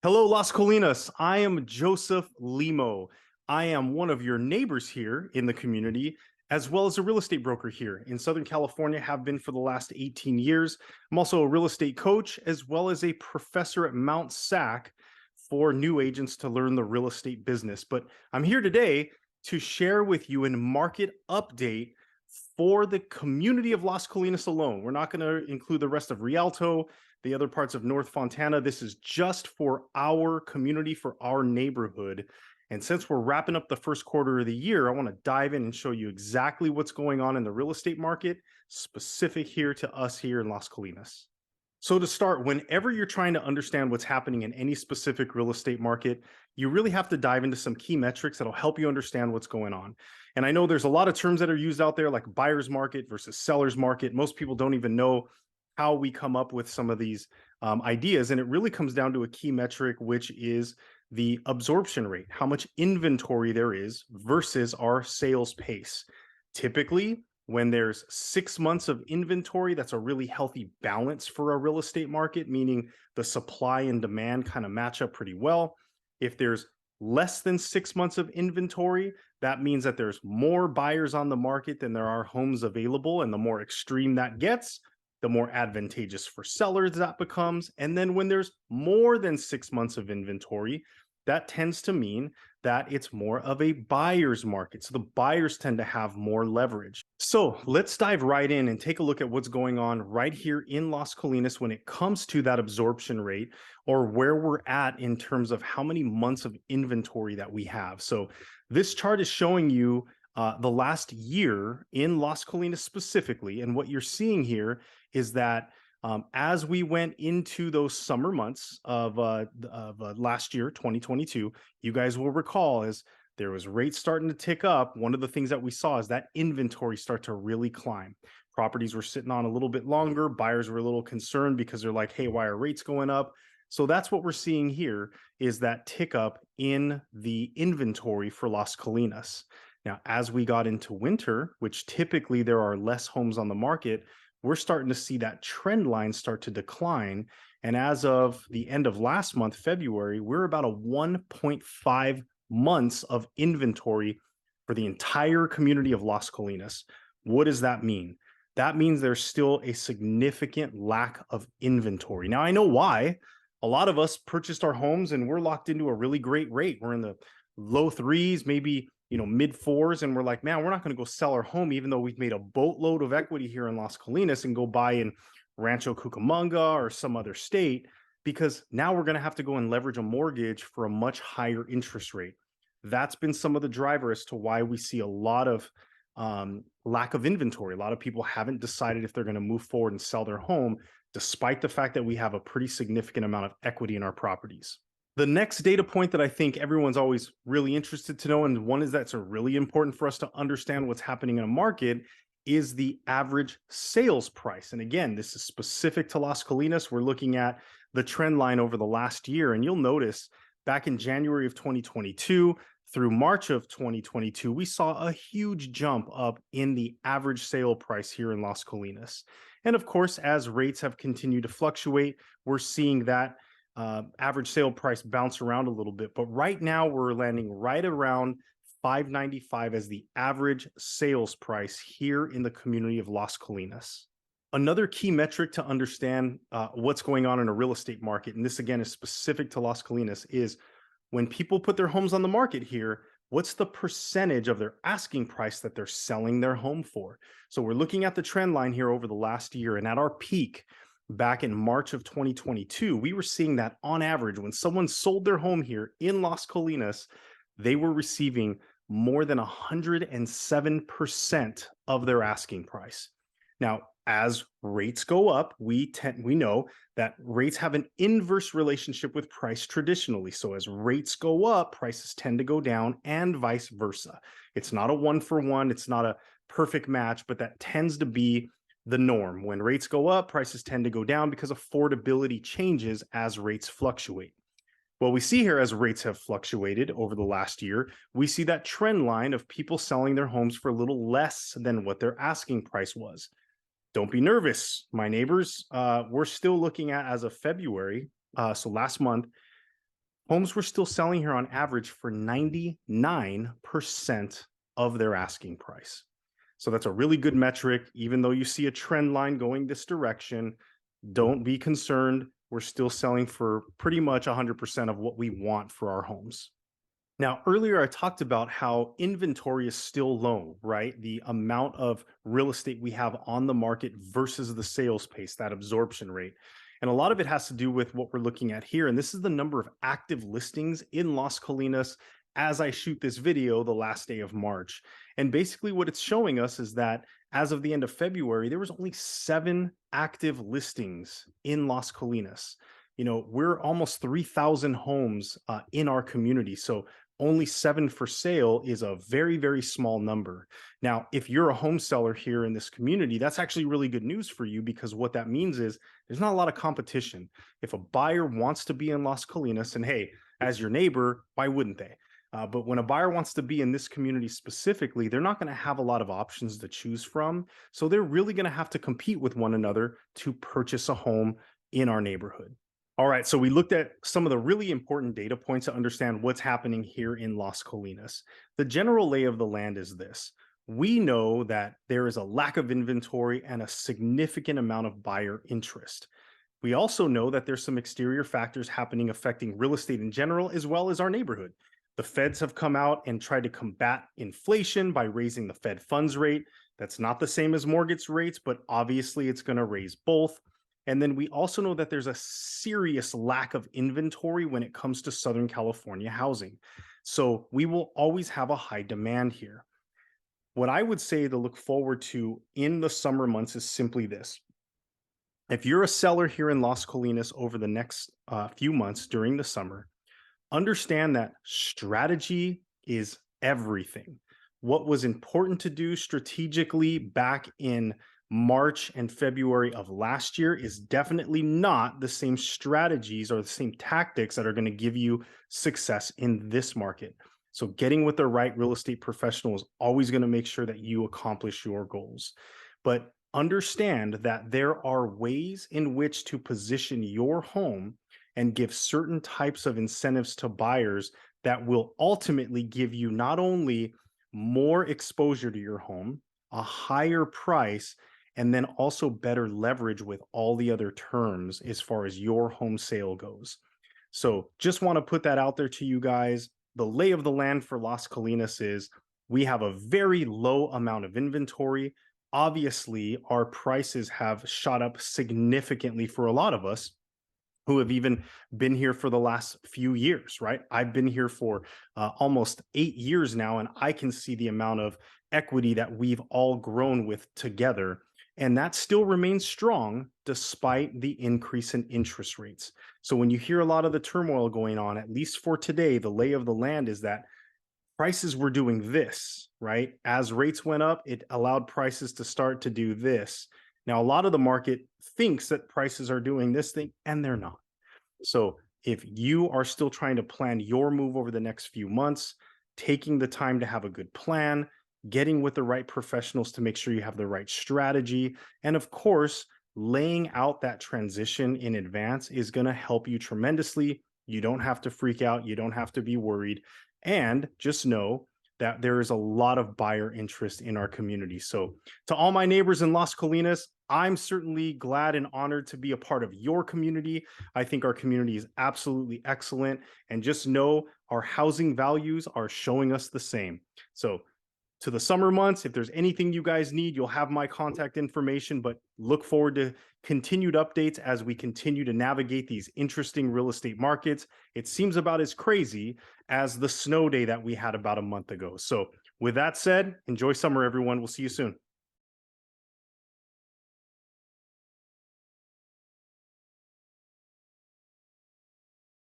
Hello, Las Colinas. I am Joseph.limo. I am one of your neighbors here in the community, as well as a real estate broker here in Southern California, have been for the last 18 years. I'm also a real estate coach, as well as a professor at Mount SAC for new agents to learn the real estate business. But I'm here today to share with you a market update for the community of Las Colinas alone. We're not going to include the rest of Rialto, the other parts of North Fontana. This is just for our community, for our neighborhood. And since we're wrapping up the first quarter of the year, I want to dive in and show you exactly what's going on in the real estate market, specific here to us here in Las Colinas. So to start, whenever you're trying to understand what's happening in any specific real estate market, you really have to dive into some key metrics that'll help you understand what's going on. And I know there's a lot of terms that are used out there like buyer's market versus seller's market. Most people don't even know how we come up with some of these ideas. And it really comes down to a key metric, which is the absorption rate, how much inventory there is versus our sales pace. Typically, when there's 6 months of inventory, that's a really healthy balance for a real estate market, meaning the supply and demand kind of match up pretty well. If there's less than 6 months of inventory, that means that there's more buyers on the market than there are homes available. And the more extreme that gets, the more advantageous for sellers that becomes. And then when there's more than 6 months of inventory, that tends to mean that it's more of a buyer's market. So the buyers tend to have more leverage. So let's dive right in and take a look at what's going on right here in Las Colinas when it comes to that absorption rate, or where we're at in terms of how many months of inventory that we have. So this chart is showing you the last year in Las Colinas specifically. And what you're seeing here is that as we went into those summer months of last year, 2022, you guys will recall as there was rates starting to tick up. One of the things that we saw is that inventory start to really climb. Properties were sitting on a little bit longer. Buyers were a little concerned because they're like, hey, why are rates going up? So that's what we're seeing here is that tick up in the inventory for Las Colinas. Now, as we got into winter, which typically there are less homes on the market, we're starting to see that trend line start to decline. And as of the end of last month, February, we're about a 1.5 months of inventory for the entire community of Las Colinas. What does that mean? That means there's still a significant lack of inventory. Now, I know why. A lot of us purchased our homes and we're locked into a really great rate. We're in the low threes, maybe mid fours, and we're like, man, we're not going to go sell our home, even though we've made a boatload of equity here in Las Colinas, and go buy in Rancho Cucamonga or some other state, because now we're going to have to go and leverage a mortgage for a much higher interest rate. That's been some of the driver as to why we see a lot of lack of inventory. A lot of people haven't decided if they're going to move forward and sell their home, despite the fact that we have a pretty significant amount of equity in our properties. The next data point that I think everyone's always really interested to know, and one is that's really important for us to understand what's happening in a market, is the average sales price. And again, this is specific to Las Colinas. We're looking at the trend line over the last year, and you'll notice back in January of 2022 through March of 2022, we saw a huge jump up in the average sale price here in Las Colinas. And of course, as rates have continued to fluctuate, we're seeing that average sale price bounce around a little bit. But right now we're landing right around $595 as the average sales price here in the community of Las Colinas. Another key metric to understand what's going on in a real estate market, and this again is specific to Las Colinas, is when people put their homes on the market here, what's the percentage of their asking price that they're selling their home for? So we're looking at the trend line here over the last year, and at our peak, back in March of 2022, we were seeing that on average, when someone sold their home here in Las Colinas, they were receiving more than 107% of their asking price. Now, as rates go up, we know that rates have an inverse relationship with price traditionally. So as rates go up, prices tend to go down, and vice versa. It's not a one for one, it's not a perfect match, but that tends to be the norm. When rates go up, prices tend to go down because affordability changes as rates fluctuate. Well, we see here as rates have fluctuated over the last year, we see that trend line of people selling their homes for a little less than what their asking price was. Don't be nervous, my neighbors. We're still looking at, as of February, so last month, Homes were still selling here on average for 99% of their asking price. So that's a really good metric. Even though you see a trend line going this direction, don't be concerned. We're still selling for pretty much 100% of what we want for our homes. Now, earlier I talked about how inventory is still low, right? The amount of real estate we have on the market versus the sales pace, that absorption rate. And a lot of it has to do with what we're looking at here. And this is the number of active listings in Las Colinas as I shoot this video the last day of March. And basically, what it's showing us is that as of the end of February, there was only 7 active listings in Las Colinas. We're almost 3,000 homes in our community. So only 7 for sale is a very, very small number. Now, if you're a home seller here in this community, that's actually really good news for you, because what that means is there's not a lot of competition. If a buyer wants to be in Las Colinas, and hey, as your neighbor, why wouldn't they? But when a buyer wants to be in this community specifically, they're not going to have a lot of options to choose from. So they're really going to have to compete with one another to purchase a home in our neighborhood. All right, so we looked at some of the really important data points to understand what's happening here in Las Colinas. The general lay of the land is this. We know that there is a lack of inventory and a significant amount of buyer interest. We also know that there's some exterior factors happening affecting real estate in general, as well as our neighborhood. The feds have come out and tried to combat inflation by raising the Fed funds rate. That's not the same as mortgage rates, but obviously it's going to raise both. And then we also know that there's a serious lack of inventory when it comes to Southern California housing. So we will always have a high demand here. What I would say to look forward to in the summer months is simply this. If you're a seller here in Las Colinas over the next few months during the summer, understand that strategy is everything. What was important to do strategically back in March and February of last year is definitely not the same strategies or the same tactics that are going to give you success in this market. So getting with the right real estate professional is always going to make sure that you accomplish your goals. But understand that there are ways in which to position your home and give certain types of incentives to buyers that will ultimately give you not only more exposure to your home, a higher price, and then also better leverage with all the other terms as far as your home sale goes. So just want to put that out there to you guys. The lay of the land for Las Colinas is we have a very low amount of inventory. Obviously, our prices have shot up significantly for a lot of us who have even been here for the last few years, right? I've been here for almost 8 years now, and I can see the amount of equity that we've all grown with together. And that still remains strong despite the increase in interest rates. So when you hear a lot of the turmoil going on, at least for today, the lay of the land is that prices were doing this, right? As rates went up, it allowed prices to start to do this. Now, a lot of the market thinks that prices are doing this thing, and they're not. So if you are still trying to plan your move over the next few months, taking the time to have a good plan, getting with the right professionals to make sure you have the right strategy, and of course, laying out that transition in advance is going to help you tremendously. You don't have to freak out. You don't have to be worried. And just know that there is a lot of buyer interest in our community. So to all my neighbors in Las Colinas, I'm certainly glad and honored to be a part of your community. I think our community is absolutely excellent. And just know our housing values are showing us the same. So to the summer months, if there's anything you guys need, you'll have my contact information, but look forward to continued updates as we continue to navigate these interesting real estate markets. It seems about as crazy as the snow day that we had about a month ago. So with that said, enjoy summer, everyone. We'll see you soon.